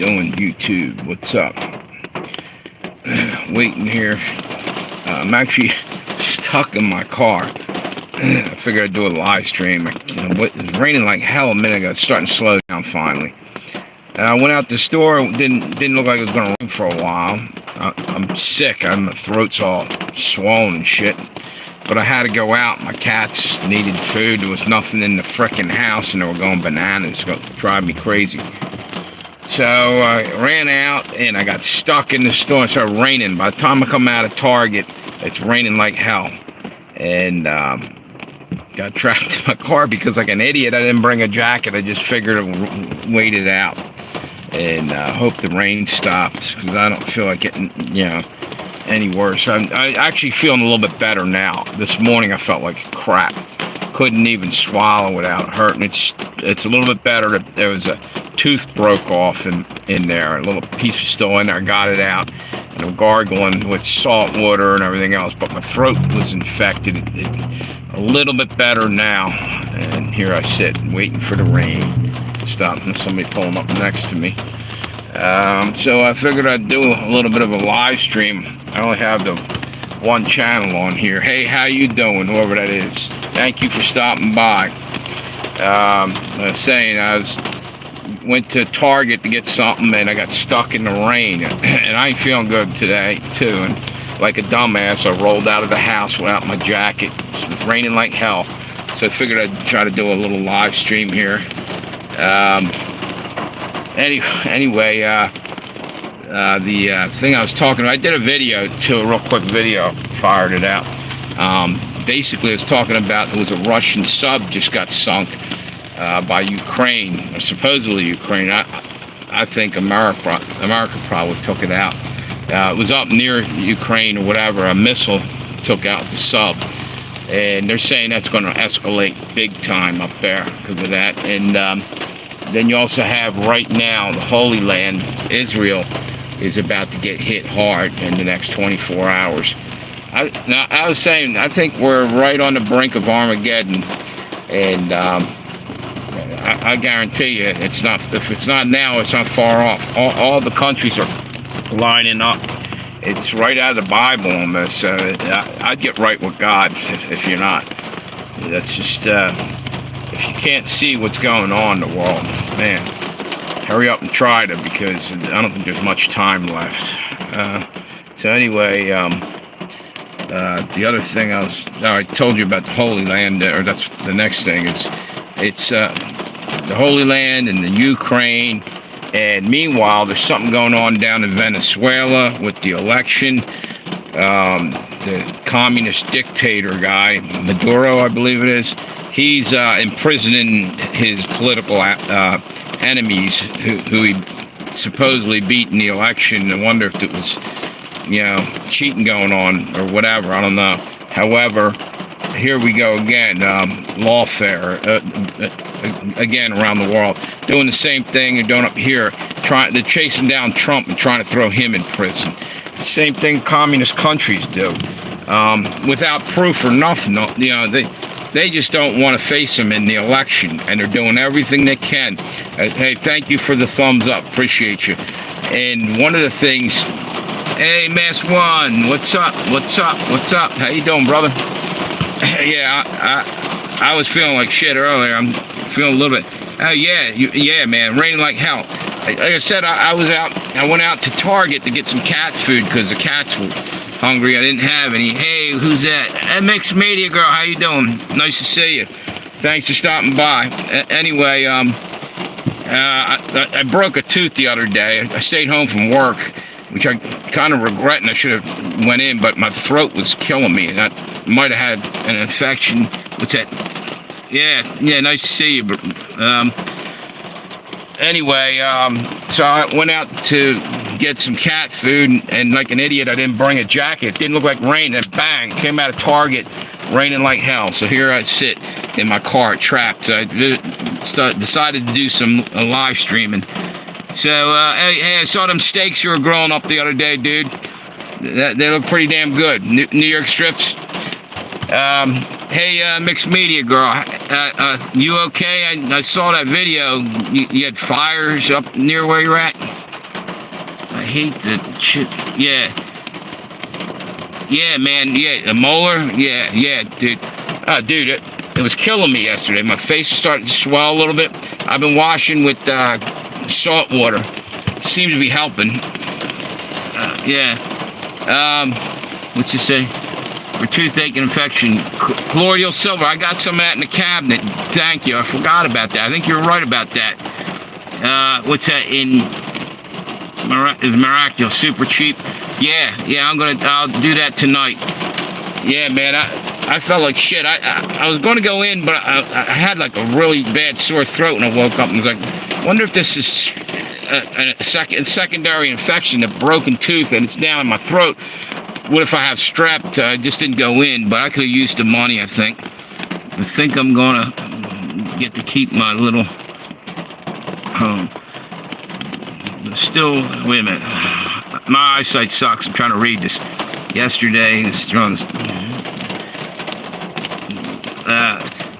doing, YouTube? What's up? Waiting here. I'm actually stuck in my car. I figured I'd do a live stream. It was raining like hell a minute ago. It's starting to slow down finally. I went out the store. It didn't look like it was going to rain for a while. I'm sick. My throat's all swollen and shit. But I had to go out. My cats needed food. There was nothing in the frickin' house, and they were going bananas. It's going to drive me crazy. So I ran out, and I got stuck in the store. It started raining. By the time I come out of Target, it's raining like hell. And got trapped in my car because, like an idiot, I didn't bring a jacket. I just figured I'd wait it out and hope the rain stopped, because I don't feel like getting, any worse. I'm actually feeling a little bit better now. This morning I felt like crap. Couldn't even swallow without hurting. It's a little bit better. There was a tooth broke off in there. A little piece was still in there. I got it out. And I'm gargling with salt water and everything else. But my throat was infected. A little bit better now. And here I sit waiting for the rain to stop. And somebody pulling up next to me. So I figured I'd do a little bit of a live stream. I only have the one channel on here. Hey, how you doing, whoever that is? Thank you for stopping by. I was saying, went to Target to get something, and I got stuck in the rain, and I ain't feeling good today too. And like a dumbass, I rolled out of the house without my jacket. It's raining like hell, so I figured I'd try to do a little live stream here. Anyway, the thing I was talking about, I did a video too, a real quick video, fired it out. Basically, I was talking about there was a Russian sub just got sunk by Ukraine, or supposedly Ukraine. I think America probably took it out. It was up near Ukraine or whatever. A missile took out the sub, and they're saying that's going to escalate big time up there because of that. And then you also have right now the Holy Land, Israel, is about to get hit hard in the next 24 hours. I was saying, I think we're right on the brink of Armageddon, and I guarantee you, it's not. If it's not now, it's not far off. All the countries are lining up. It's right out of the Bible almost. I'd get right with God if you're not. That's just if you can't see what's going on in the world, man, hurry up and try to, because I don't think there's much time left. So anyway, the other thing I told you about the Holy Land, or that's the next thing, is it's the Holy Land and the Ukraine. And meanwhile, there's something going on down in Venezuela with the election. The communist dictator guy, Maduro, I believe it is, he's imprisoning his political enemies who he supposedly beat in the election. I wonder if it was, cheating going on or whatever. I don't know. However, here we go again. Lawfare again around the world, doing the same thing they're doing up here. They're chasing down Trump and trying to throw him in prison. The same thing communist countries do, without proof or nothing. They just don't want to face him in the election, and they're doing everything they can. Hey, thank you for the thumbs up. Appreciate you. And one of the things, hey, Mass One, what's up? What's up? What's up? How you doing, brother? Yeah, I was feeling like shit earlier. I'm feeling a little bit. Oh yeah, man, raining like hell. Like I said, I was out. I went out to Target to get some cat food because the cats were hungry. I didn't have any. Hey, who's that? Mixed Media Girl, how you doing? Nice to see you. Thanks for stopping by. Anyway, I broke a tooth the other day. I stayed home from work, which I kind of regret, and I should have went in, but my throat was killing me, and I might have had an infection. What's that? Yeah, nice to see you. But anyway, so I went out to get some cat food, and like an idiot, I didn't bring a jacket. It didn't look like rain, and bang, came out of Target, raining like hell. So here I sit in my car, trapped. So I decided to do some live streaming. So, hey, I saw them steaks you were grilling up the other day, dude. They look pretty damn good. New York strips. Hey, Mixed Media Girl, you okay? I saw that video. You had fires up near where you're at? I hate the chip. Yeah. Yeah, man. Yeah, a molar. Yeah, dude. Dude, it was killing me yesterday. My face was starting to swell a little bit. I've been washing with salt water. Seems to be helping. Yeah. What's it say? For toothache and infection, colloidal silver. I got some of that in the cabinet. Thank you. I forgot about that. I think you're right about that. What's that is miraculous, super cheap. Yeah, I'll do that tonight. Yeah, man, I felt like shit. I was going to go in, but I had like a really bad sore throat, and I woke up and was like, I wonder if this is a secondary infection, a broken tooth, and it's down in my throat. What if I have strep? I just didn't go in, but I could have used the money, I think. I think I'm going to get to keep my little home. Still, wait a minute. My eyesight sucks. I'm trying to read this. Yesterday,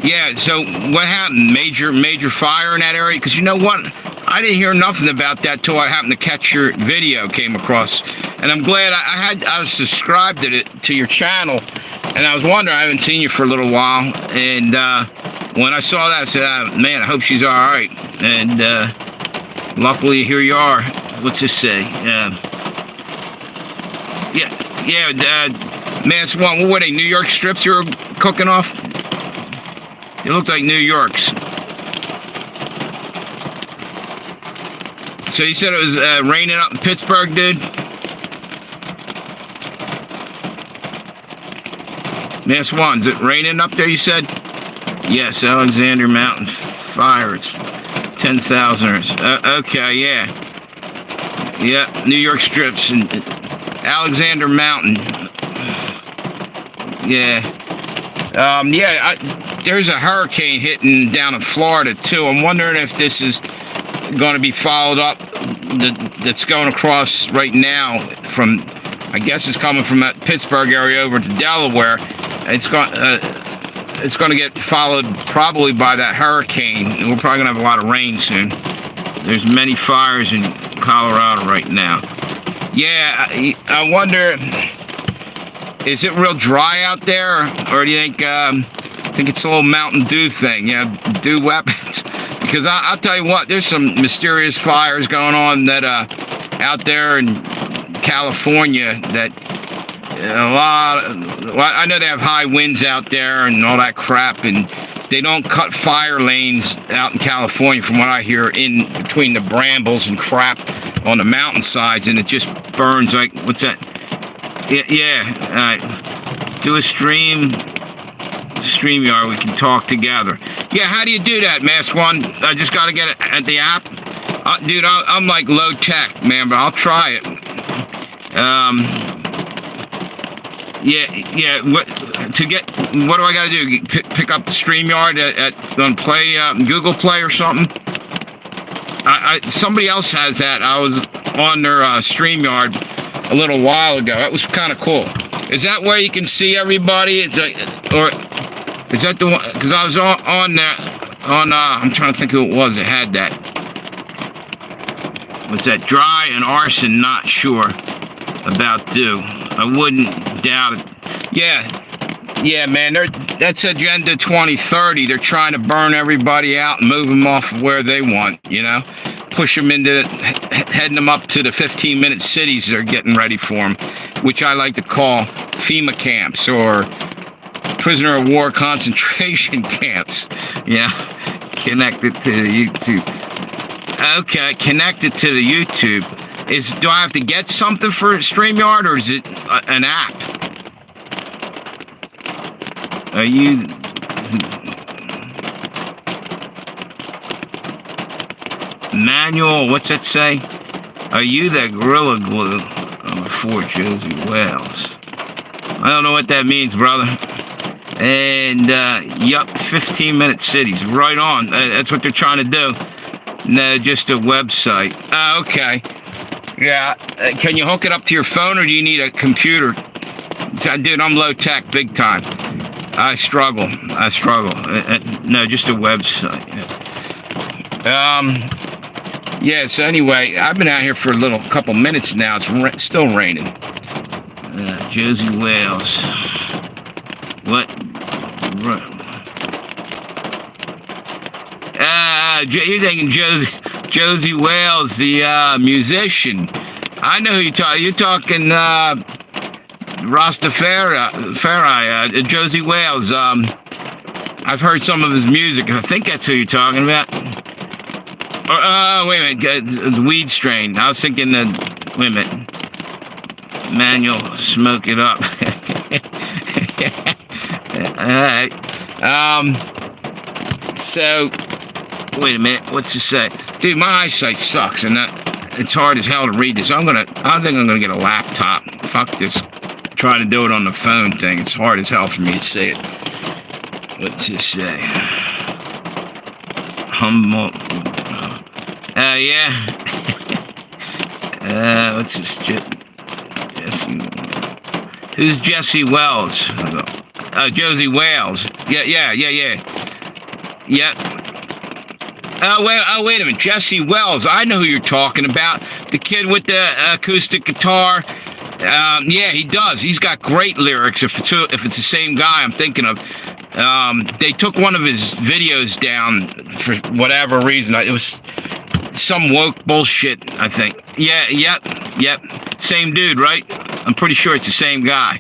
yeah, so what happened? Major fire in that area? Because you know what? I didn't hear nothing about that till I happened to catch your video, came across. And I'm glad I was subscribed to your channel. And I was wondering, I haven't seen you for a little while. And when I saw that, I said, man, I hope she's all right. And luckily, here you are. What's this say? Man, what were they, New York strips you were cooking off? They looked like New Yorks. So you said it was raining up in Pittsburgh, dude? Mass one, is it raining up there, you said? Yes, Alexander Mountain fire. It's 10,000ers. Okay, yeah. Yeah, New York strips and Alexander Mountain. Yeah. There's a hurricane hitting down in Florida, too. I'm wondering if this is going to be followed up. That's going across right now from, I guess it's coming from that Pittsburgh area over to Delaware. It's going to get followed probably by that hurricane. We're probably going to have a lot of rain soon. There's many fires in Colorado right now. Yeah, I wonder, is it real dry out there, or do you think it's a little Mountain Dew thing? Yeah, dew weapons. Because I'll tell you what, there's some mysterious fires going on that out there in California that I know they have high winds out there and all that crap, and they don't cut fire lanes out in California, from what I hear, in between the brambles and crap on the mountainsides, and it just burns like, what's that? Yeah. All right. Do a StreamYard, we can talk together. Yeah, how do you do that, Mass One? I just got to get it at the app. Dude, I'm like low tech, man, but I'll try it. Yeah. What do I got to do? Pick up the StreamYard on Play, Google Play or something? Somebody else has that. I was on their StreamYard a little while ago. That was kind of cool. Is that where you can see everybody? It's like, or is that the one? Because I was on there. I'm trying to think who it was that had that. What's that? Dry and arson, not sure about Dew. I wouldn't doubt it. Yeah, man. That's Agenda 2030. They're trying to burn everybody out and move them off of where they want, push them heading them up to the 15-minute cities they're getting ready for them, which I like to call FEMA camps or prisoner of war concentration camps. Yeah, connected to the YouTube. Okay, connected to the YouTube. Do I have to get something for StreamYard, or is it an app? Are you... Manual, what's that say? Are you the Gorilla Glue for Josey Wells? I don't know what that means, brother. And, 15-minute cities. Right on. That's what they're trying to do. No, just a website. Okay. Yeah. Can you hook it up to your phone, or do you need a computer? Dude, I'm low tech, big time. I struggle. No, just a website. Yeah, so anyway, I've been out here for a couple minutes now. It's still raining. Josey Wales. What? You're thinking Josey Wales, the musician. I know who you're talking. You're talking Rastafari, Josey Wales. I've heard some of his music. I think that's who you're talking about. Wait a minute. Weed Strain. I was thinking that. Wait a minute. Manual, Smoke It Up. Alright. So, wait a minute. What's this say? Dude, my eyesight sucks, and it's hard as hell to read this. I think I'm gonna get a laptop. Fuck this. Try to do it on the phone thing. It's hard as hell for me to see it. What's this say? Humble. Yeah. What's this? Jesse. Who's Jesse Wells? Josey Wales. Yeah. Wait a minute. Jesse Wells. I know who you're talking about. The kid with the acoustic guitar. Yeah, he does. He's got great lyrics. If it's the same guy I'm thinking of. They took one of his videos down for whatever reason. It was some woke bullshit, I think. Yep. Same dude, right? I'm pretty sure it's the same guy.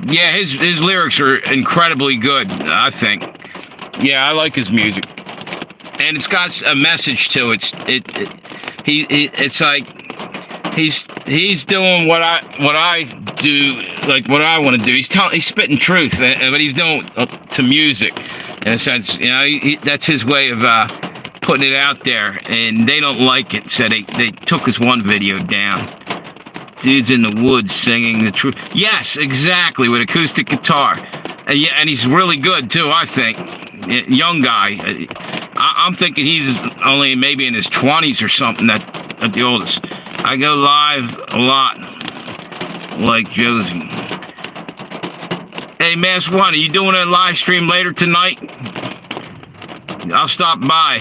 Yeah, his lyrics are incredibly good, I think. Yeah, I like his music. And it's got a message to it. It's like he's doing what I do, like what I want to do. He's spitting truth, but he's doing to music in a sense. You know, that's his way of putting it out there, and they don't like it, so they took his one video down. Dude's in the woods singing the truth. Yes, exactly, with acoustic guitar. And he's really good too, I think. Young guy. I'm thinking he's only maybe in his 20s or something at the oldest. I go live a lot, like Josey. Hey, Mass One, are you doing a live stream later tonight? I'll stop by.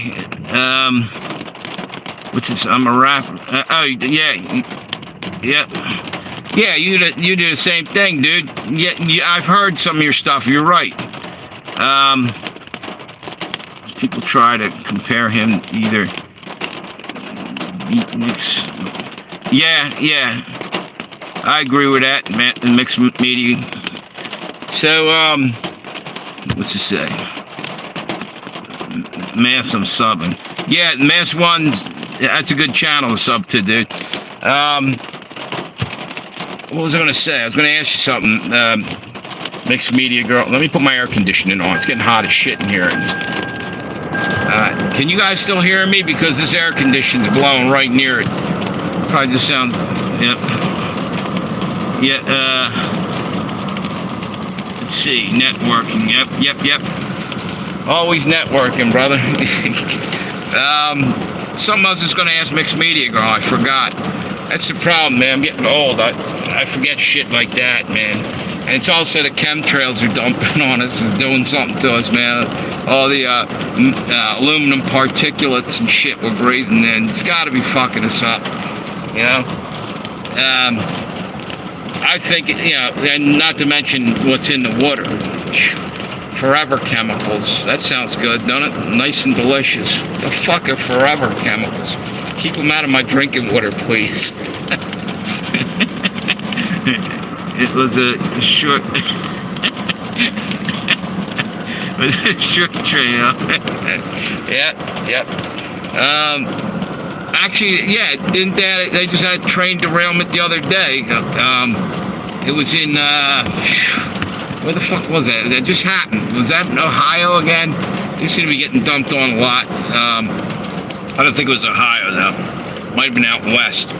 What's this? I'm a rapper. Yeah. You do the same thing, dude. Yeah, I've heard some of your stuff. You're right. People try to compare him either. Yeah. I agree with that, man. Mixed media. So, what's it say? Mass, I'm subbing. Yeah, Mass One's, that's a good channel to sub to, dude. What was I going to say? I was going to ask you something. Mixed media girl. Let me put my air conditioning on. It's getting hot as shit in here. Can you guys still hear me? Because this air conditioning's blowing right near it. Probably just sounds... Yep. Yeah, let's see. Networking. Yep. Always networking, brother. Something else is going to ask Mixed Media Girl. I forgot. That's the problem, man. I'm getting old. I forget shit like that, man. And it's also the chemtrails are dumping on us, is doing something to us, man. All the aluminum particulates and shit we're breathing in. It's got to be fucking us up, you know? I think, and not to mention what's in the water. Forever chemicals. That sounds good, don't it? Nice and delicious. The fuck are forever chemicals? Keep them out of my drinking water, please. It was a short... trail. Yep. Actually, yeah, didn't they just had a train derailment the other day. It was in, where the fuck was that? That just happened. Was that in Ohio again? They seem to be getting dumped on a lot. I don't think it was Ohio, though. Might have been out west.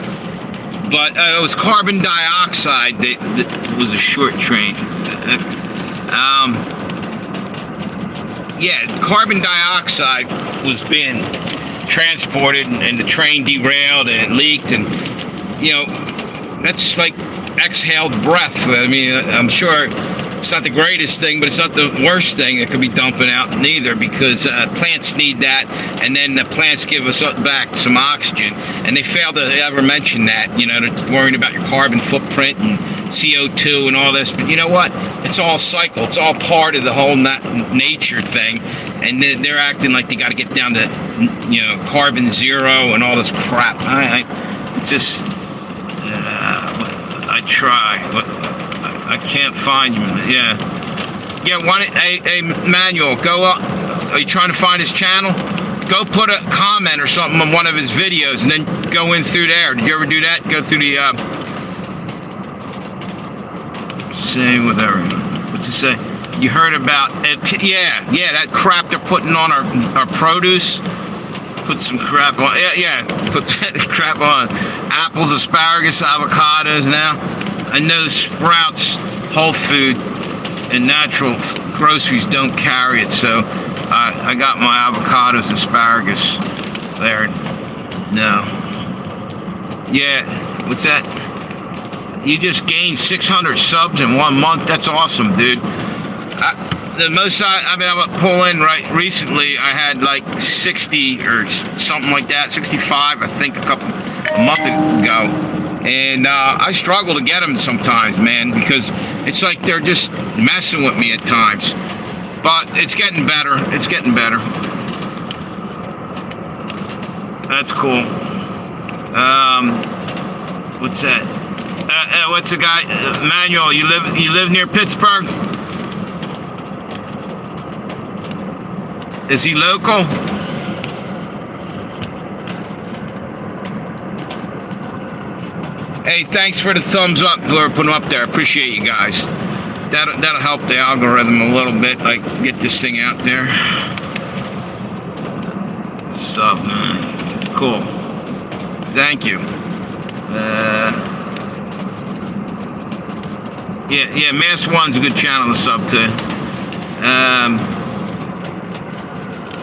But it was carbon dioxide that was a short train. Yeah, carbon dioxide was being transported, and the train derailed, and it leaked, and, that's like exhaled breath. I mean, I'm sure It's not the greatest thing, but it's not the worst thing that could be dumping out neither, because plants need that, and then the plants give us back some oxygen, and they fail to ever mention that. You know, they're worrying about your carbon footprint and CO2 and all this, but you know what? It's all cycle. It's all part of the whole nature thing, and they're acting like they got to get down to, you know, carbon zero and all this crap. It's just, I try, but I can't find you. Yeah. Hey, Manuel, go up. Are you trying to find his channel? Go put a comment or something on one of his videos, and then go in through there. Did you ever do that? Go through the say whatever. What's it say? You heard about it? Yeah, that crap they're putting on our produce. Put some crap on. Yeah. Put that crap on apples, asparagus, avocados now. I know Sprouts, Whole Food, and natural groceries don't carry it, so I got my avocados and asparagus there. No. Yeah, what's that? You just gained 600 subs in 1 month. That's awesome, dude. The most I've been able to pull in recently, I had like 60 or something like that, 65, I think, a month ago. And I struggle to get them sometimes, man, because it's like they're just messing with me at times. But it's getting better. It's getting better. That's cool. What's that? What's the guy? Manuel, you live near Pittsburgh? Is he local? Hey, thanks for the thumbs up, whoever put them up there. I appreciate you guys. That'll help the algorithm a little bit, like get this thing out there. Sub, man. Cool. Thank you. Yeah, Mass One's a good channel to sub to.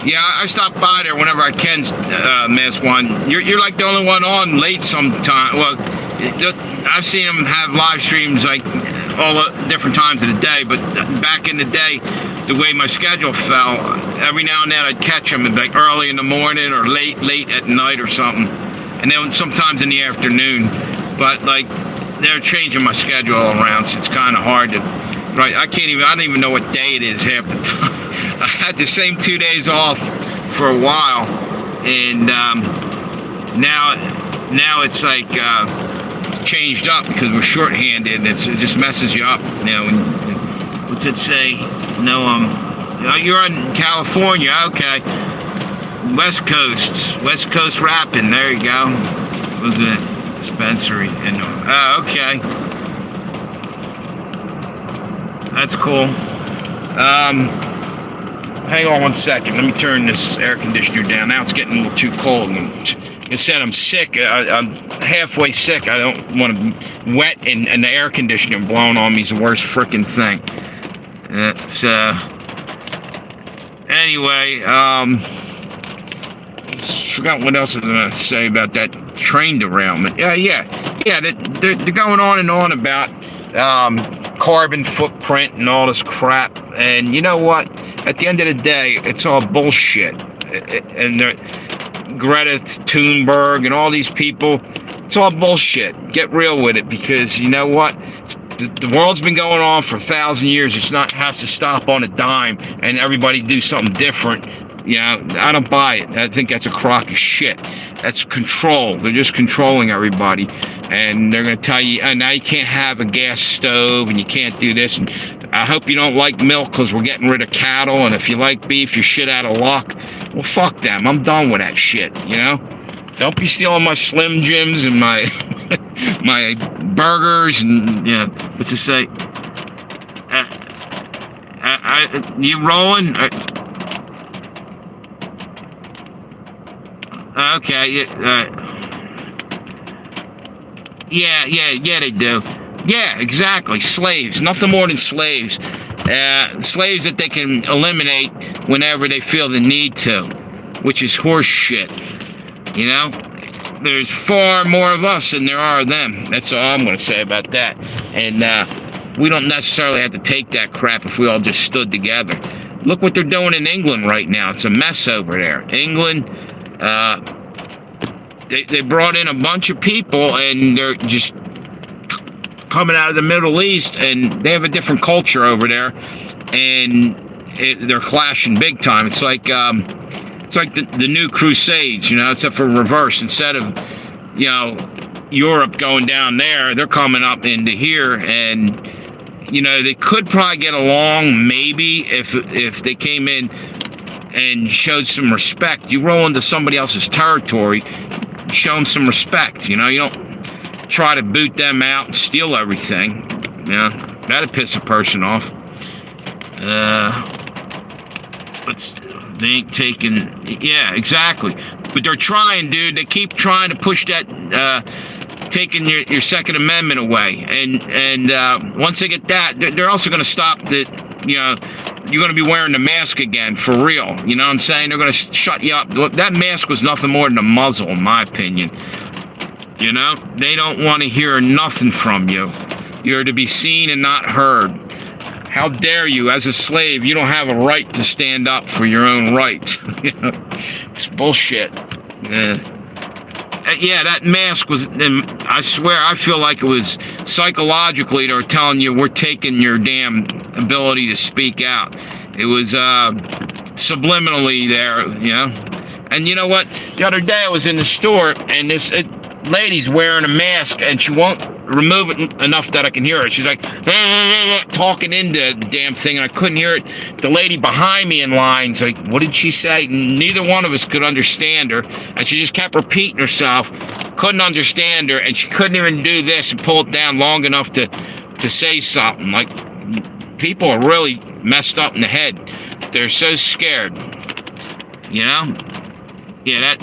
Yeah, I stop by there whenever I can, Mass One. You're like the only one on late sometime. Well, I've seen them have live streams like all different times of the day, but back in the day, the way my schedule fell, every now and then I'd catch them like early in the morning or late at night or something, and then sometimes in the afternoon. But like they're changing my schedule around, so it's kind of hard to. Right, I don't even know what day it is half the time. I had the same 2 days off for a while, and now it's like it's changed up because we're shorthanded, and it just messes you up. You know, what's it say? No, you're in California, okay. West Coast rapping. There you go. What was it? Dispensary. Okay. That's cool. Hang on 1 second. Let me turn this air conditioner down. Now it's getting a little too cold. Like I said, I'm sick. I'm halfway sick. I don't want to be wet, and the air conditioner blowing on me is the worst freaking thing. Anyway, forgot what else I was going to say about that train derailment. Yeah. They're going on and on about carbon footprint and all this crap, and you know what, at the end of the day, it's all bullshit. And Greta Thunberg and all these people, it's all bullshit. Get real with it, because you know what, the world's been going on for 1,000 years. It's not has to stop on a dime and everybody do something different. You know, I don't buy it. I think that's a crock of shit. That's control. They're just controlling everybody. And they're going to tell you, now you can't have a gas stove and you can't do this. And I hope you don't like milk because we're getting rid of cattle. And if you like beef, you're shit out of luck. Well, fuck them. I'm done with that shit, you know? Don't be stealing my Slim Jims and my my burgers and, you know, what's it say? You rolling? Okay, yeah, they do. Yeah, exactly. Slaves, nothing more than slaves. Slaves that they can eliminate whenever they feel the need to, which is horse shit. You know, there's far more of us than there are of them. That's all I'm going to say about that. And we don't necessarily have to take that crap if we all just stood together. Look what they're doing in England right now. It's a mess over there. England, they brought in a bunch of people, and they're just coming out of the Middle East, and they have a different culture over there, and they're clashing big time. It's like the new Crusades, except for reverse. Instead of Europe going down there, they're coming up into here, and they could probably get along maybe if they came in and showed some respect. You roll into somebody else's territory, show them some respect. You don't try to boot them out and steal everything. That'd piss a person off. But they ain't taking. Yeah, exactly. But they're trying, dude. They keep trying to push that, taking your Second Amendment away. And once they get that, they're also going to stop that. You're going to be wearing the mask again for real. You know what I'm saying? They're going to shut you up. That mask was nothing more than a muzzle, in my opinion. They don't want to hear nothing from you. You're to be seen and not heard. How dare you, as a slave, you don't have a right to stand up for your own rights. It's bullshit. Yeah, that mask was, I swear, I feel like it was psychologically they were telling you we're taking your damn ability to speak out. It was subliminally there, And you know what? The other day I was in the store, and this lady's wearing a mask, and she won't remove it enough that I can hear her. She's like talking into the damn thing, and I couldn't hear it. The lady behind me in line's like, what did she say? Neither one of us could understand her, and she just kept repeating herself. Couldn't understand her, and she couldn't even do this and pull it down long enough to say something. Like, people are really messed up in the head. They're so scared. Yeah,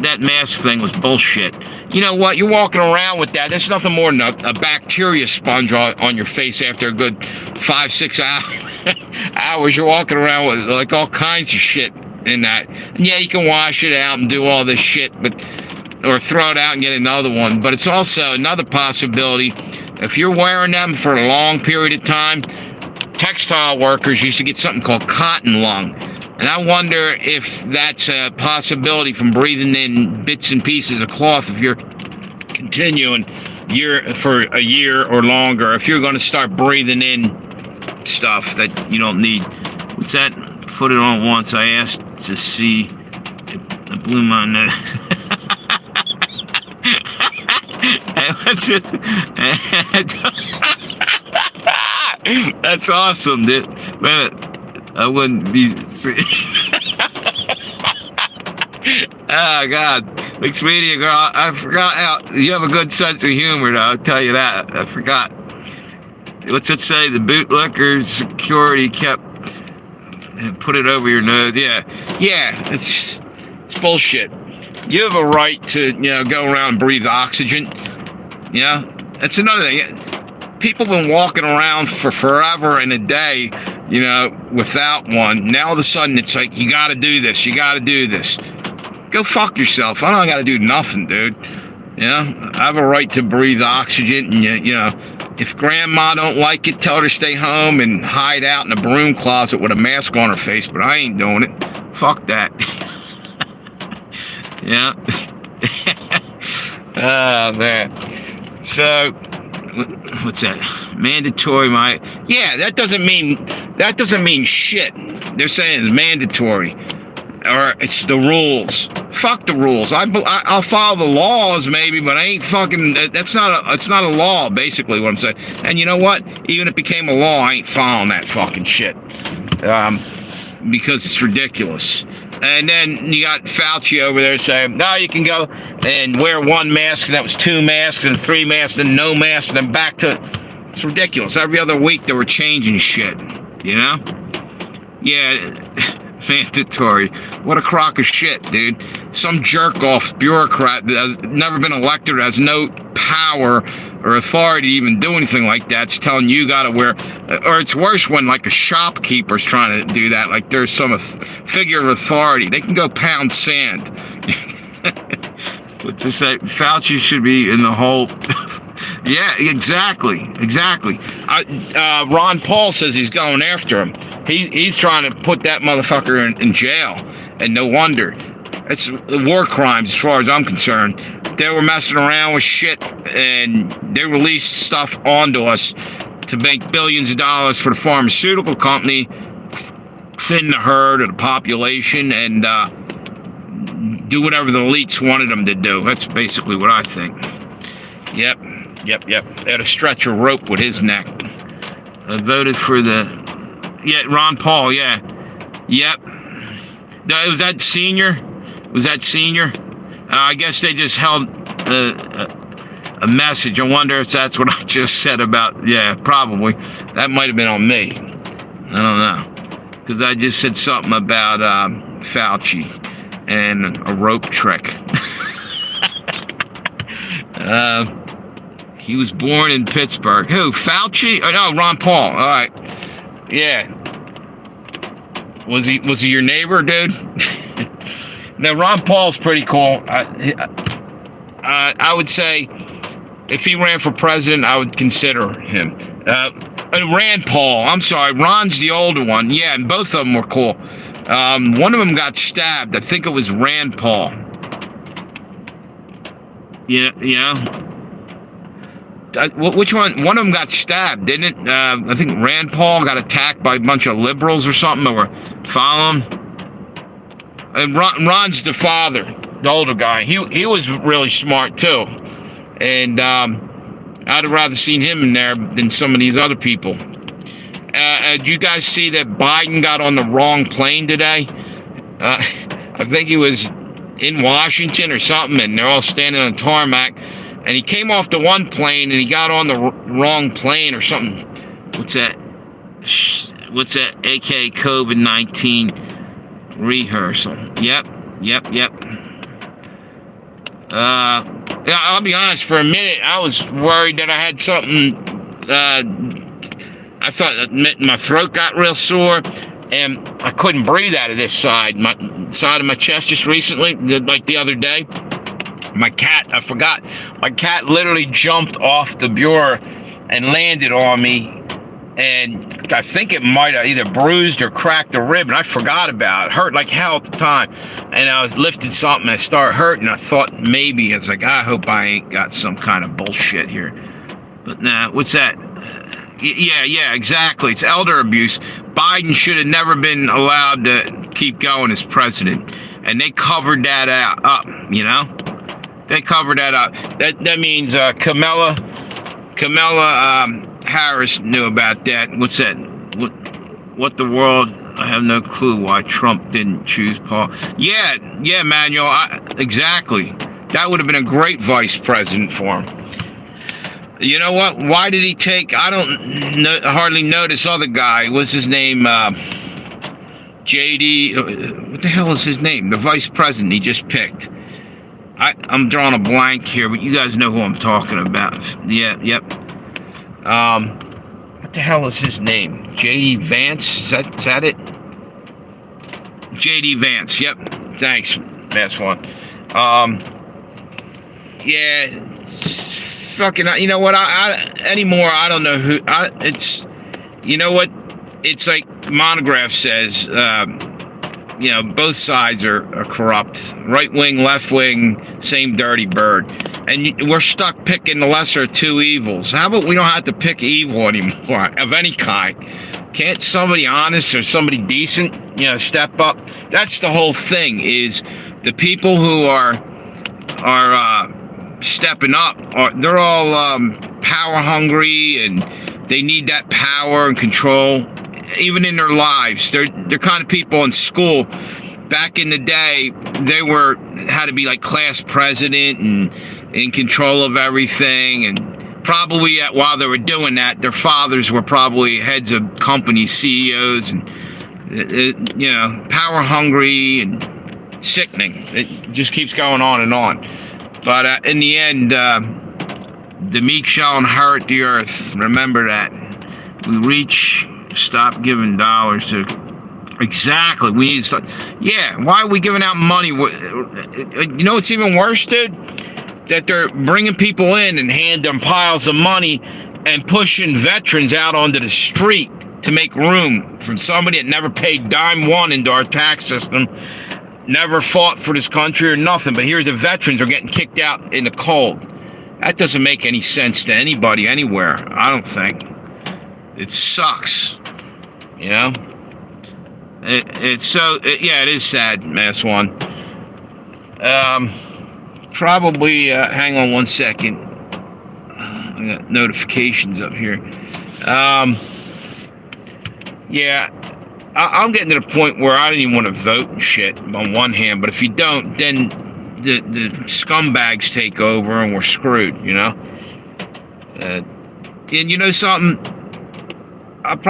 that mask thing was bullshit. You know what? You're walking around with that. That's nothing more than a bacteria sponge on your face after a good 5-6 hours. You're walking around with like all kinds of shit in that. And yeah, you can wash it out and do all this shit, or throw it out and get another one. But it's also another possibility. If you're wearing them for a long period of time, textile workers used to get something called cotton lung. And I wonder if that's a possibility from breathing in bits and pieces of cloth if you're continuing for a year or longer. If you're going to start breathing in stuff that you don't need. What's that? Put it on once. I asked to see. I blew my nose. That's awesome, dude. Man, I wouldn't be. Oh, God. Mixed media girl, I forgot how. You have a good sense of humor, though. I'll tell you that. I forgot. What's it say? The bootlicker security kept. Put it over your nose. Yeah, it's bullshit. You have a right to, go around and breathe oxygen. Yeah, that's another thing. People have been walking around for forever and a day, without one. Now all of a sudden it's like, you got to do this. You got to do this. Go fuck yourself. I don't got to do nothing, dude. I have a right to breathe oxygen. And, if grandma don't like it, tell her to stay home and hide out in a broom closet with a mask on her face. But I ain't doing it. Fuck that. Yeah. Oh, man. So, what's that? Mandatory, that doesn't mean shit. They're saying it's mandatory. Or it's the rules. Fuck the rules. I'll follow the laws maybe, but I ain't fucking. It's not a law. Basically, what I'm saying. And you know what? Even if it became a law, I ain't following that fucking shit. Because it's ridiculous. And then you got Fauci over there saying, no, you can go and wear one mask, and that was 2 masks, and 3 masks, and no mask, and then back to. It's ridiculous. Every other week they were changing shit. Yeah. Mandatory. What a crock of shit, dude. Some jerk-off bureaucrat that has never been elected, has no power or authority to even do anything like that. It's telling you gotta wear, or it's worse when like a shopkeeper's trying to do that. Like there's some figure of authority. They can go pound sand. What's to say? Fauci should be in the hole. Yeah, exactly. Ron Paul says he's going after him. He's trying to put that motherfucker in jail, and no wonder. It's war crimes as far as I'm concerned. They were messing around with shit, and they released stuff onto us to make billions of dollars for the pharmaceutical company, thin the herd of the population, and do whatever the elites wanted them to do. That's basically what I think. Yep. They had to stretch a rope with his neck. I voted for Ron Paul, yeah. Yep. Was that senior? I guess they just held a message. I wonder if that's what I just said about, yeah, probably. That might have been on me. I don't know. Because I just said something about Fauci and a rope trick. He was born in Pittsburgh. Who? Fauci? Oh, no, Ron Paul. All right. Yeah. Was he your neighbor, dude? Now, Ron Paul's pretty cool. I would say if he ran for president, I would consider him. Rand Paul. I'm sorry. Ron's the older one. Yeah, and both of them were cool. One of them got stabbed. I think it was Rand Paul. Yeah. Which one? One of them got stabbed, didn't it? I think Rand Paul got attacked by a bunch of liberals or something that were following him. And Ron's the father, the older guy. He was really smart too, and I'd have rather seen him in there than some of these other people. Did you guys see that Biden got on the wrong plane today? I think he was in Washington or something, and they're all standing on the tarmac. And he came off the one plane and he got on the wrong plane or something. What's that? AK COVID-19 rehearsal. Yep. Yeah, I'll be honest. For a minute, I was worried that I had something. I thought that my throat got real sore, and I couldn't breathe out of this side, my side of my chest just recently, like the other day. My cat literally jumped off the bureau and landed on me, and I think it might have either bruised or cracked a rib, and I forgot about it. It hurt like hell at the time, and I was lifting something, and it started hurting. I thought maybe, I was like, I hope I ain't got some kind of bullshit here. But nah, what's that? Yeah, exactly. It's elder abuse. Biden should have never been allowed to keep going as president, and they covered that up, you know? They covered that up. That means Kamala Harris knew about that. What's that? What the world? I have no clue why Trump didn't choose Paul. Yeah, Manuel. Exactly. That would have been a great vice president for him. You know what? Why did he take? I don't hardly know this other guy. What's his name? JD. What the hell is his name? The vice president he just picked. I'm drawing a blank here, but you guys know who I'm talking about. Yep. What the hell is his name? J.D. Vance? Is that it? J.D. Vance. Yep. Thanks. That's one. Yeah. Fucking. You know what? Anymore. I don't know who. It's. You know what? It's like Monograph says. Both sides are corrupt. Right wing, left wing, same dirty bird. And we're stuck picking the lesser of two evils. How about we don't have to pick evil anymore, of any kind? Can't somebody honest or somebody decent, step up? That's the whole thing, is the people who are stepping up, they're all power hungry, and they need that power and control. Even in their lives, they're kind of people in school. Back in the day, they had to be like class president and in control of everything. And probably while they were doing that, their fathers were probably heads of companies, CEOs, and power hungry and sickening. It just keeps going on and on. But in the end, the meek shall inherit the earth. Remember that. Stop giving dollars to. Exactly. We need to start. Yeah. Why are we giving out money? You know what's even worse, dude? that they're bringing people in and hand them piles of money and pushing veterans out onto the street to make room for somebody that never paid dime one into our tax system, never fought for this country or nothing. But here's the veterans are getting kicked out in the cold. That doesn't make any sense to anybody anywhere, I don't think. It sucks, you know? It is sad, Mass One. Probably, hang on 1 second. I got notifications up here. I'm getting to the point where I don't even want to vote and shit on one hand, but if you don't, then the scumbags take over and we're screwed, you know? And you know something? I'm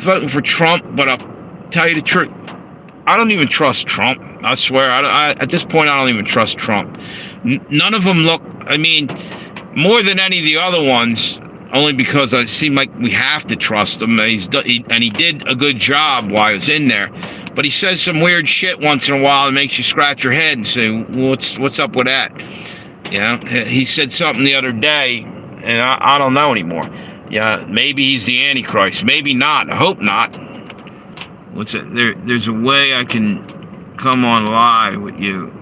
voting for Trump, but I'll tell you the truth. I don't even trust Trump. I swear. At this point, I don't even trust Trump. None of them look, I mean, more than any of the other ones, only because I seem like we have to trust him. And he did a good job while he was in there. But he says some weird shit once in a while that makes you scratch your head and say, what's up with that? You know, he said something the other day, and I don't know anymore. Yeah, maybe he's the Antichrist. Maybe not. I hope not. What's it? There's a way I can come on live with you.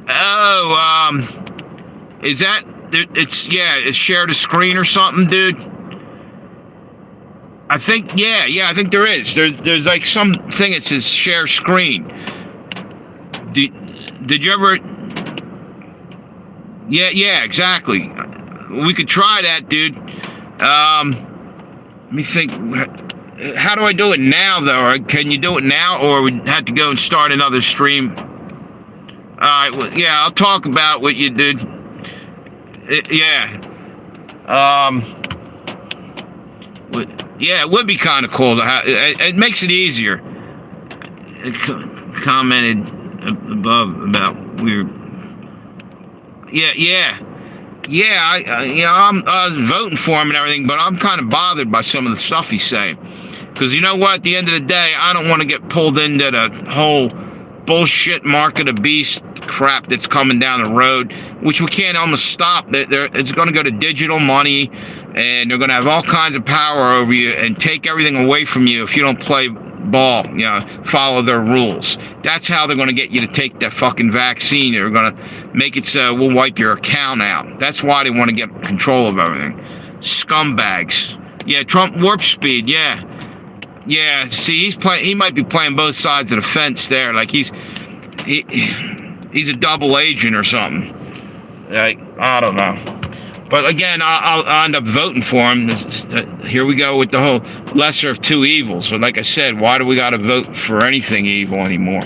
Oh, is that? It's share the screen or something, dude. I think I think there is. There's like some thing that says share screen. Did you ever? Yeah, exactly. We could try that, dude. Let me think. How do I do it now, though? Or can you do it now, or we have to go and start another stream? All right. Well, yeah, I'll talk about what you did. It would be kind of cool to have. It makes it easier. It commented above about weird. I was voting for him and everything, but I'm kind of bothered by some of the stuff he's saying. Because you know what? At the end of the day, I don't want to get pulled into the whole bullshit mark of the beast crap that's coming down the road, which we can't almost stop. It's going to go to digital money, and they're going to have all kinds of power over you and take everything away from you if you don't play ball, you know, follow their rules. That's how they're going to get you to take that fucking vaccine. They're going to make it so we'll wipe your account out. That's why they want to get control of everything. Scumbags. Yeah, Trump warp speed. Yeah. See, he might be playing both sides of the fence there. Like he's a double agent or something. Like, I don't know. But again, I'll end up voting for him. Here we go with the whole lesser of two evils. So like I said, why do we got to vote for anything evil anymore?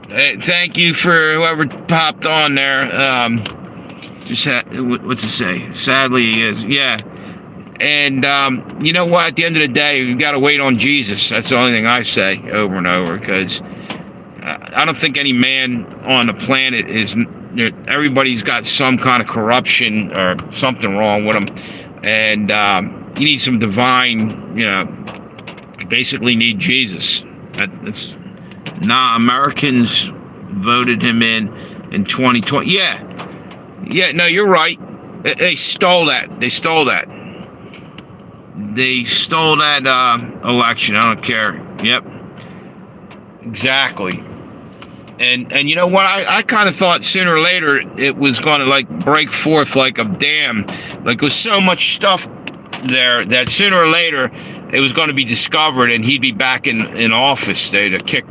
Hey, thank you for whoever popped on there. What's it say? Sadly, he is. Yeah. And you know what? At the end of the day, we've got to wait on Jesus. That's the only thing I say over and over, because I don't think any man on the planet is... Everybody's got some kind of corruption or something wrong with them. And you need some divine, you basically need Jesus. Americans voted him in 2020. Yeah, no, you're right. They stole that. They stole that election. I don't care. Yep. Exactly. And you know what? I kind of thought sooner or later it was going to like break forth like a dam. Like with so much stuff there that sooner or later it was going to be discovered and he'd be back in office there to kick.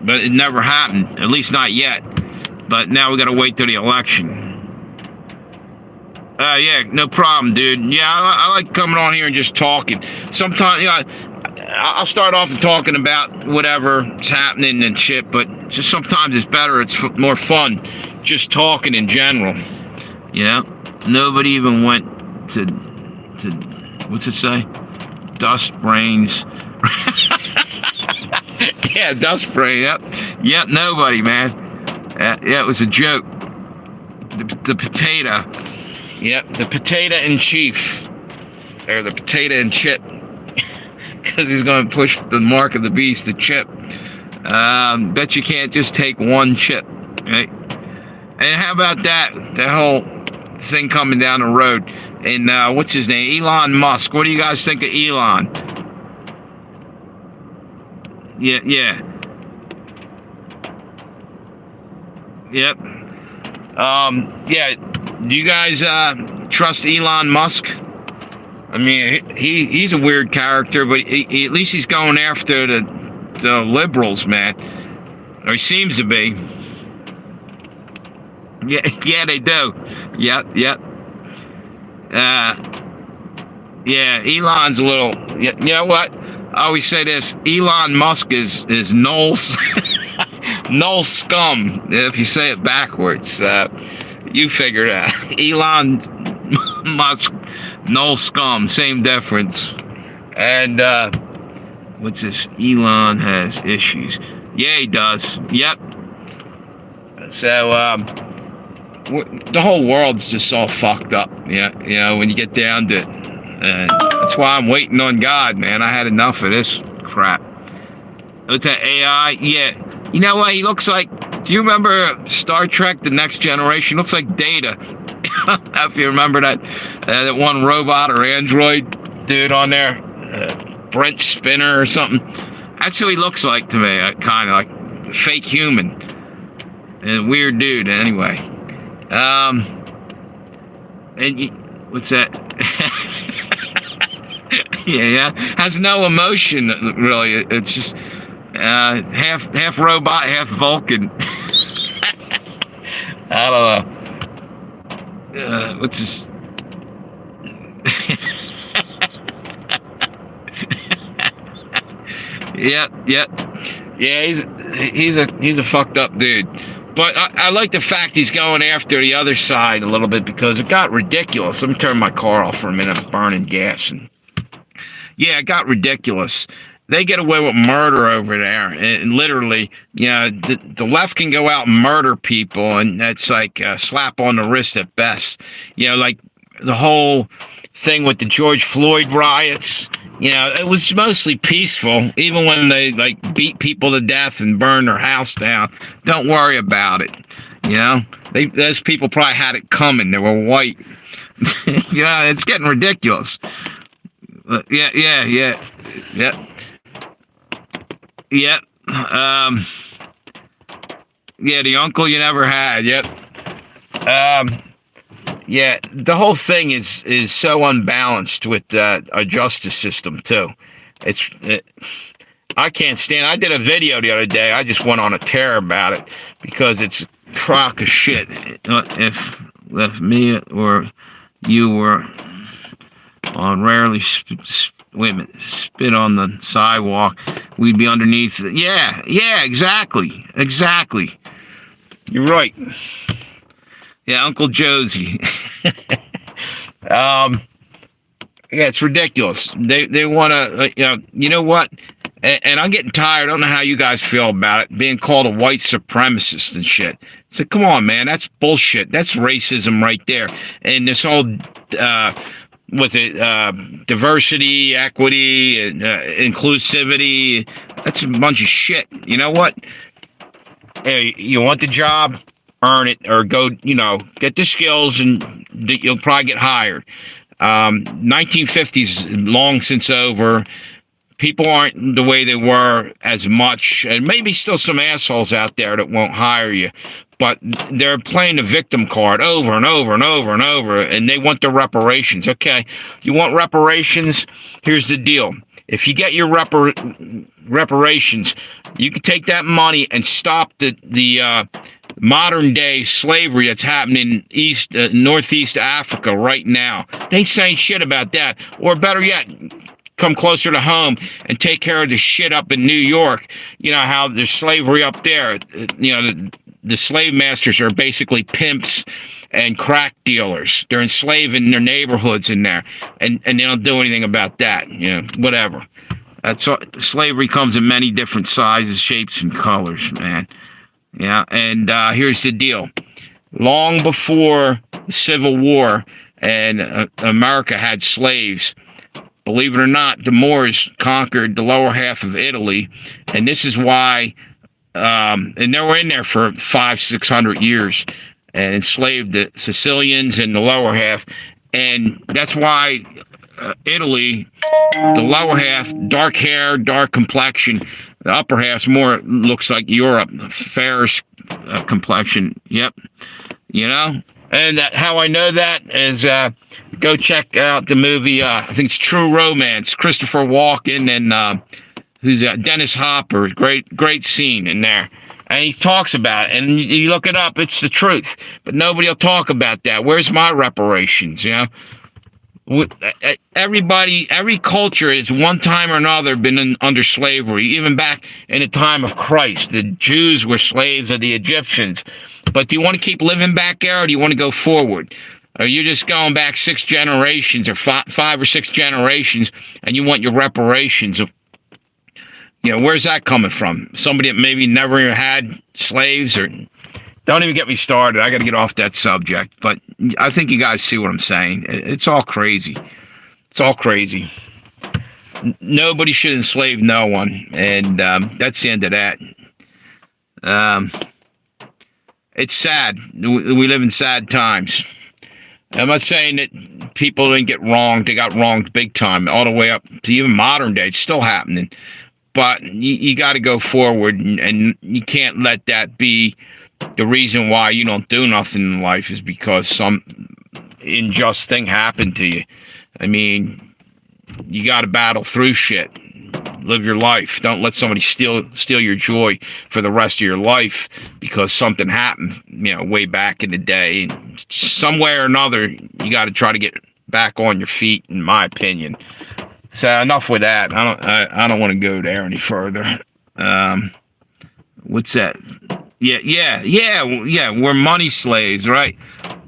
But it never happened, at least not yet. But now we got to wait till the election. Yeah, no problem, dude. Yeah, I like coming on here and just talking. Sometimes, I'll start off talking about whatever's happening and shit, but just sometimes it's better. It's more fun just talking in general. Nobody even went to what's it say? Dust brains. Yeah, dust brain. Yep. Nobody, man. Yeah, it was a joke. The potato. Yep, the potato in chief. Or the potato and chip. Because he's going to push the mark of the beast, the chip. Bet you can't just take one chip, right? And how about that whole thing coming down the road? And what's his name? Elon Musk. What do you guys think of Elon? Yeah. Yep. Yeah. Do you guys trust Elon Musk? I mean, he's a weird character, but at least he's going after the liberals, man. Or he seems to be. Yeah, they do. Yep. Yeah, Elon's a little. You know what? I always say this: Elon Musk is null null scum. If you say it backwards, you figure it out. Elon Musk, null scum, same difference. And what's this? Elon has issues. Yeah, he does. Yep. So the whole world's just all fucked up. Yeah, you know, when you get down to it. And that's why I'm waiting on God, man. I had enough of this crap. What's that, AI? Yeah. You know what? He looks like, do you remember Star Trek, The Next Generation? He looks like Data. If you remember that one robot or android dude on there, Brent Spinner or something. That's who he looks like to me. Kind of like fake human. And weird dude, anyway. What's that? yeah. Has no emotion, really. It's just half robot, half Vulcan. I don't know. What's his? Yep. Yeah, he's a fucked up dude. But I like the fact he's going after the other side a little bit because it got ridiculous. Let me turn my car off for a minute. I'm burning gas. Yeah, it got ridiculous. They get away with murder over there. And literally, you know, the left can go out and murder people, and that's like a slap on the wrist at best. You know, like the whole thing with the George Floyd riots. You know, it was mostly peaceful, even when they, like, beat people to death and burn their house down. Don't worry about it, you know? Those people probably had it coming. They were white. You know, it's getting ridiculous. Yeah. Yep. Yeah, the uncle you never had. Yep. Yeah, the whole thing is so unbalanced with our justice system too. I can't stand. I did a video the other day. I just went on a tear about it because it's a crock of shit. If me or you were on rarely spit on the sidewalk, we'd be underneath. Yeah, exactly. You're right. Yeah, Uncle Josey. Yeah, it's ridiculous. They want to, you know what? And I'm getting tired. I don't know how you guys feel about it, being called a white supremacist and shit. So come on, man, that's bullshit. That's racism right there. And this whole, diversity, equity, and inclusivity, that's a bunch of shit. You know what? Hey, you want the job? Earn it, or go, get the skills, and you'll probably get hired. 1950s long since over. People aren't the way they were as much, and maybe still some assholes out there that won't hire you, but they're playing the victim card over and over and over and over, and they want the reparations. Okay, you want reparations? Here's the deal. If you get your reparations, you can take that money and stop the modern day slavery that's happening in northeast Africa right now. They ain't saying shit about that. Or better yet, come closer to home and take care of the shit up in New York. You know how there's slavery up there. The slave masters are basically pimps and crack dealers. They're enslaving their neighborhoods in there, and they don't do anything about that. Whatever. That's what, slavery comes in many different sizes, shapes, and colors, man. Yeah, and here's the deal. Long before the Civil War and America had slaves, believe it or not, the Moors conquered the lower half of Italy, and this is why, and they were in there for 500-600 years. and enslaved the Sicilians in the lower half. And that's why Italy, the lower half, dark hair, dark complexion. The upper half's more looks like Europe, fair complexion. Yep, you know. And how I know that is go check out the movie. I think it's True Romance. Christopher Walken and who's Dennis Hopper. Great scene in there. And he talks about it, and you look it up. It's the truth, but nobody will talk about that. Where's my reparations? You know, everybody, every culture has one time or another been under slavery. Even back in the time of Christ, the Jews were slaves of the Egyptians. But do you want to keep living back there, or do you want to go forward? Or you just going back 6 generations or five or 6 generations, and you want your reparations? You know, where's that coming from? Somebody that maybe never even had slaves, or don't even get me started. I got to get off that subject. But I think you guys see what I'm saying. It's all crazy. It's all crazy. Nobody should enslave no one, and that's the end of that. It's sad. We live in sad times. I'm not saying that people didn't get wronged. They got wronged big time, all the way up to even modern day. It's still happening. But you got to go forward, and you can't let that be the reason why you don't do nothing in life, is because some unjust thing happened to you. I mean, you got to battle through shit. Live your life. Don't let somebody steal your joy for the rest of your life because something happened, you know, way back in the day. And some way or another, you got to try to get back on your feet, in my opinion. So enough with that. I don't want to go there any further. What's that? Yeah. We're money slaves, right?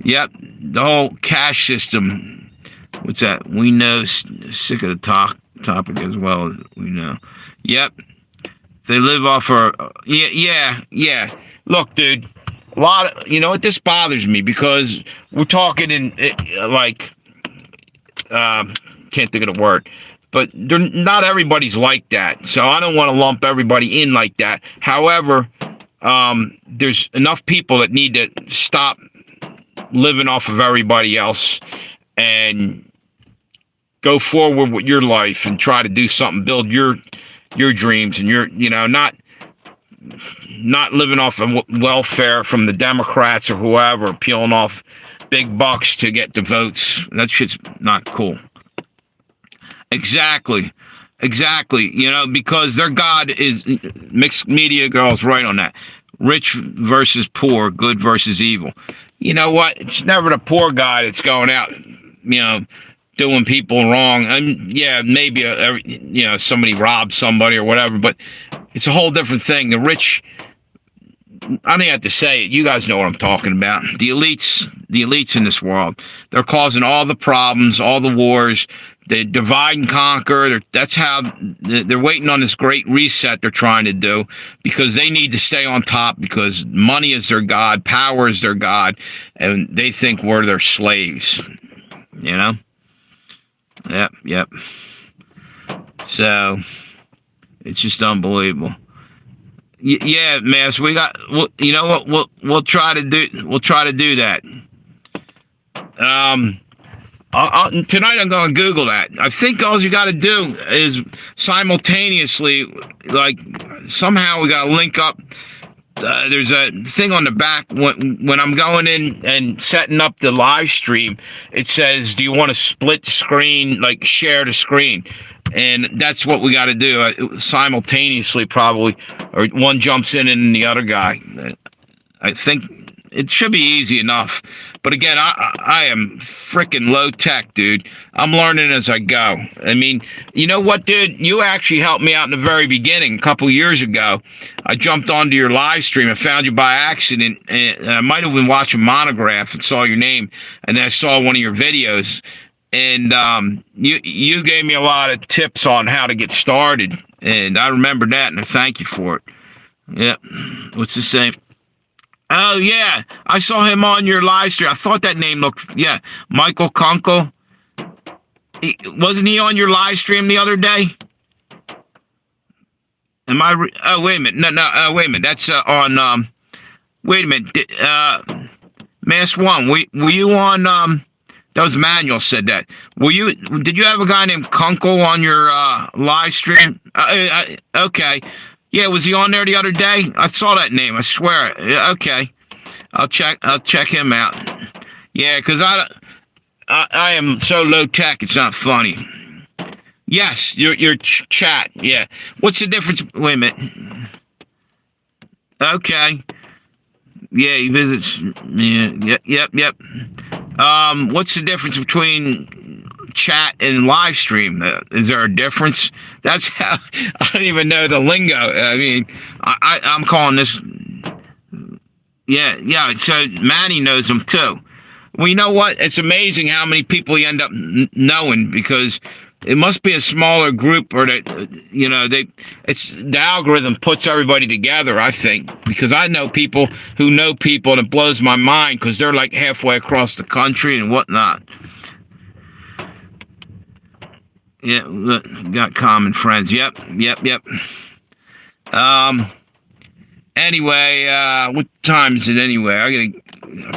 Yep. The whole cash system. What's that? We know. Sick of the topic as well as we know. Yep. They live off our. Yeah. Look, dude. A lot of, you know what, this bothers me because we're talking in like. Can't think of the word. But not everybody's like that, so I don't want to lump everybody in like that. However, there's enough people that need to stop living off of everybody else and go forward with your life and try to do something, build your dreams, and not living off of welfare from the Democrats or whoever, peeling off big bucks to get the votes. That shit's not cool. Exactly. Because their God is, mixed media girls right on that. Rich versus poor, good versus evil. You know what? It's never the poor guy that's going out, doing people wrong. And yeah, maybe somebody robbed somebody or whatever, but it's a whole different thing. The rich, I don't even have to say it. You guys know what I'm talking about. The elites in this world, they're causing all the problems, all the wars. They divide and conquer. That's how they're waiting on this great reset they're trying to do, because they need to stay on top, because money is their god, power is their god, and they think we're their slaves. Yep. So it's just unbelievable. Yeah, Mass. We got. You know what? We'll try to do. We'll try to do that. Tonight I'm going to Google that. I think all you got to do is simultaneously, like, somehow we got to link up. There's a thing on the back when I'm going in and setting up the live stream. It says, "Do you want to split screen, like share the screen?" And that's what we got to do simultaneously, probably, or one jumps in and the other guy. I think it should be easy enough. But again, I am freaking low tech, dude. I'm learning as I go. I mean, you know what, dude? You actually helped me out in the very beginning, a couple years ago. I jumped onto your live stream and found you by accident. And I might have been watching Monograph and saw your name. And then I saw one of your videos. And you gave me a lot of tips on how to get started. And I remember that, and I thank you for it. Yep. What's the same? Oh, yeah. I saw him on your live stream. I thought that name looked... Yeah. Michael Kunkel. Wasn't he on your live stream the other day? Am I... Oh, wait a minute. No. Wait a minute. That's on... Wait a minute. Mass One. Were you on? That was Manuel said that. Did you have a guy named Kunkel on your live stream? Okay. Yeah, was he on there the other day? I saw that name. I swear. Yeah, okay. I'll check him out. Yeah, because I am so low tech. It's not funny. Yes, your chat. Yeah. What's the difference? Wait a minute. Okay. Yeah, he visits. Yeah, yep. What's the difference between chat and live stream? Is there a difference? That's how I don't even know the lingo. I mean, I'm calling this. Yeah. So Manny knows them too. Well, you know what? It's amazing how many people you end up knowing because it must be a smaller group, or that it's the algorithm puts everybody together. I think because I know people who know people, and it blows my mind because they're like halfway across the country and whatnot. Yeah, look, got common friends. Yep. Anyway, what time is it anyway? I gotta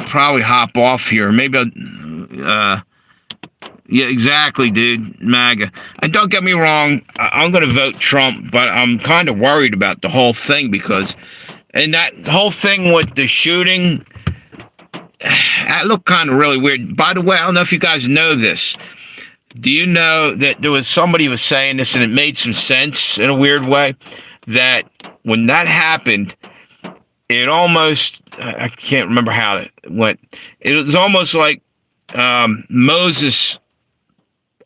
probably hop off here. Maybe I'll. Yeah, exactly, dude. MAGA. And don't get me wrong, I'm going to vote Trump, but I'm kind of worried about the whole thing because, and that whole thing with the shooting, that looked kind of really weird. By the way, I don't know if you guys know this. Do you know that there was somebody who was saying this and it made some sense in a weird way? That when that happened, it almost, I can't remember how it went. It was almost like Moses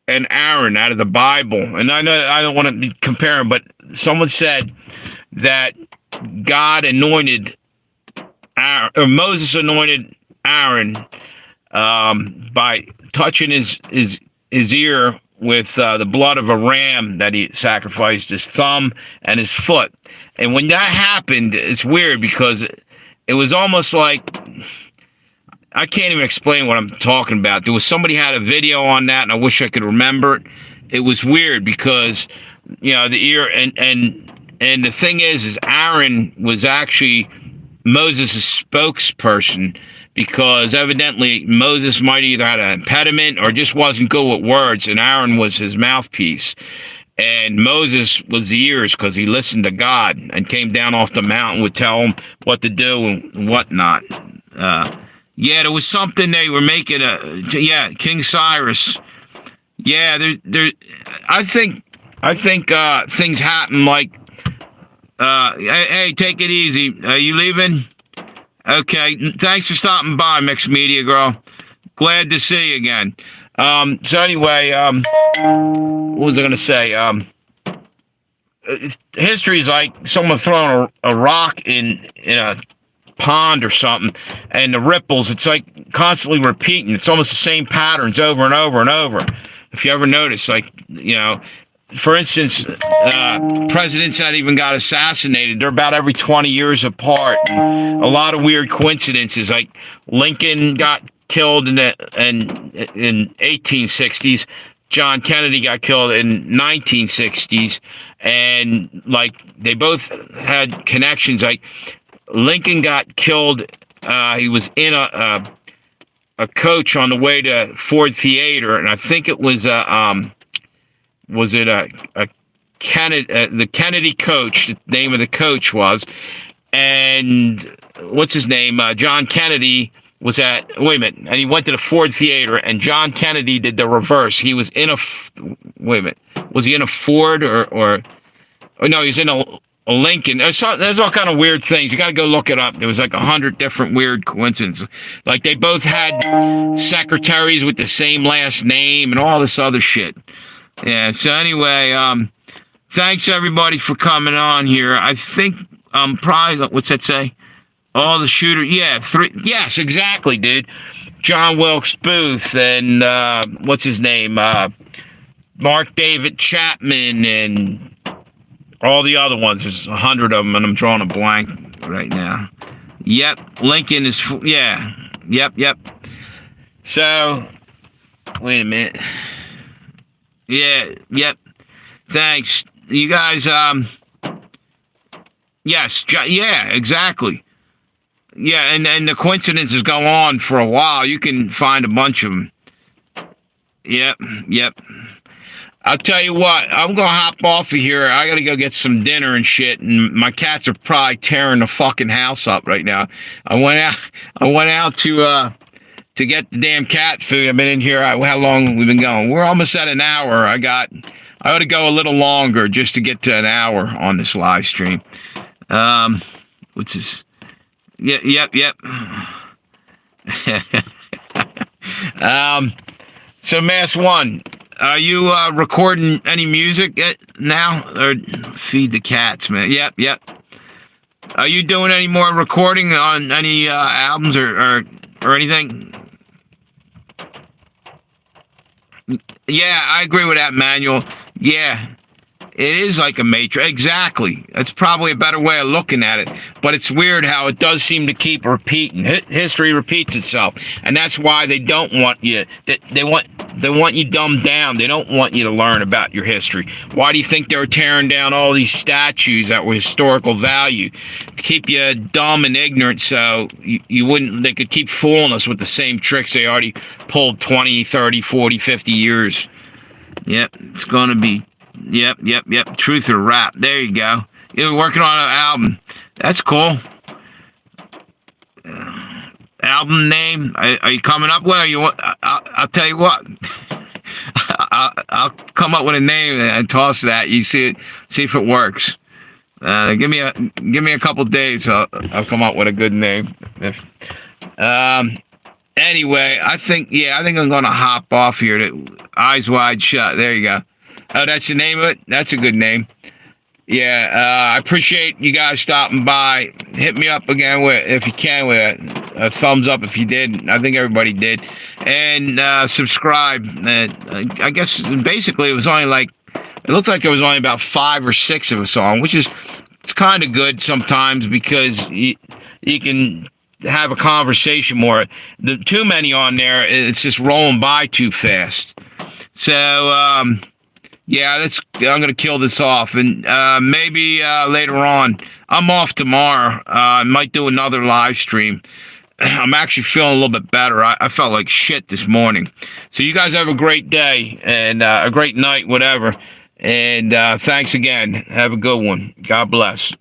and Aaron out of the Bible. And I know I don't want to compare them, but someone said that God anointed Aaron, or Moses anointed Aaron by touching his ear with the blood of a ram that he sacrificed, his thumb and his foot. And when that happened, it's weird because it was almost like, I can't even explain what I'm talking about. There was somebody had a video on that, and I wish I could remember it. It was weird because, the ear and the thing is Aaron was actually Moses' spokesperson because evidently Moses might either had an impediment or just wasn't good with words, and Aaron was his mouthpiece. And Moses was the ears because he listened to God and came down off the mountain, would tell him what to do and whatnot. Yeah, there was something they were making King Cyrus. Yeah, I think things happen like, hey, take it easy. Are you leaving? Okay, thanks for stopping by, Mixed Media Girl. Glad to see you again. So anyway, what was I going to say? History is like someone throwing a rock in a pond or something, and the ripples, it's like constantly repeating. It's almost the same patterns over and over and over. If you ever notice, like, for instance, presidents that even got assassinated, they're about every 20 years apart. And a lot of weird coincidences, like Lincoln got killed in 1860s, John Kennedy got killed in 1960s, and like they both had connections. Like Lincoln got killed. He was in a coach on the way to Ford Theater, and I think it was the Kennedy coach. The name of the coach was, and what's his name? John Kennedy was at. Wait a minute, and he went to the Ford Theater, and John Kennedy did the reverse. He was in a. Wait a minute, was he in a Ford or no? He was in a Lincoln. There's all kind of weird things. You got to go look it up. There was like 100 different weird coincidences. Like they both had secretaries with the same last name and all this other shit. Yeah. So anyway, thanks everybody for coming on here. I think probably, what's that say? All the shooter. Yeah. 3. Yes, exactly, dude. John Wilkes Booth and what's his name? Mark David Chapman and all the other ones. There's 100 of them, and I'm drawing a blank right now. Yep, Lincoln is. Yeah, yep. So, wait a minute. Yeah, yep. Thanks, you guys. Yes, yeah, exactly. Yeah, and the coincidences go on for a while. You can find a bunch of them. Yep, yep. I'll tell you what, I'm gonna hop off of here. I gotta go get some dinner and shit, and my cats are probably tearing the fucking house up right now. I went out. I went out to get the damn cat food. I've been in here. How long have we been going? We're almost at an hour. I ought to go a little longer just to get to an hour on this live stream. What's this? Yep. So Mass One, are you recording any music now? Or feed the cats, man? Yep. Are you doing any more recording on any albums or anything? Yeah, I agree with that, Manuel. Yeah. It is like a matrix. Exactly. That's probably a better way of looking at it. But it's weird how it does seem to keep repeating. History repeats itself, and that's why they don't want you. They want you dumbed down. They don't want you to learn about your history. Why do you think they were tearing down all these statues that were historical value? To keep you dumb and ignorant, so you wouldn't. They could keep fooling us with the same tricks they already pulled 20, 30, 40, 50 years. Yep, it's gonna be. Yep. Truth or rap. There you go. You're working on an album. That's cool. Album name? Are you coming up with? I'll tell you what. I'll come up with a name and toss it at you. See if it works. Give me a couple days. I'll come up with a good name. Anyway, I think I'm gonna hop off here. Eyes wide shut. There you go. Oh, that's the name of it? That's a good name. Yeah, I appreciate you guys stopping by. Hit me up again if you can with a thumbs up if you did. I think everybody did. And subscribe. I guess basically it was only it looked like it was only about 5 or 6 of a song, which is it's kind of good sometimes because you can have a conversation more. Too many on there, it's just rolling by too fast. So, yeah, I'm gonna kill this off, and maybe later on. I'm off tomorrow. I might do another live stream. I'm actually feeling a little bit better. I felt like shit this morning. So you guys have a great day and a great night, whatever. And thanks again. Have a good one. God bless.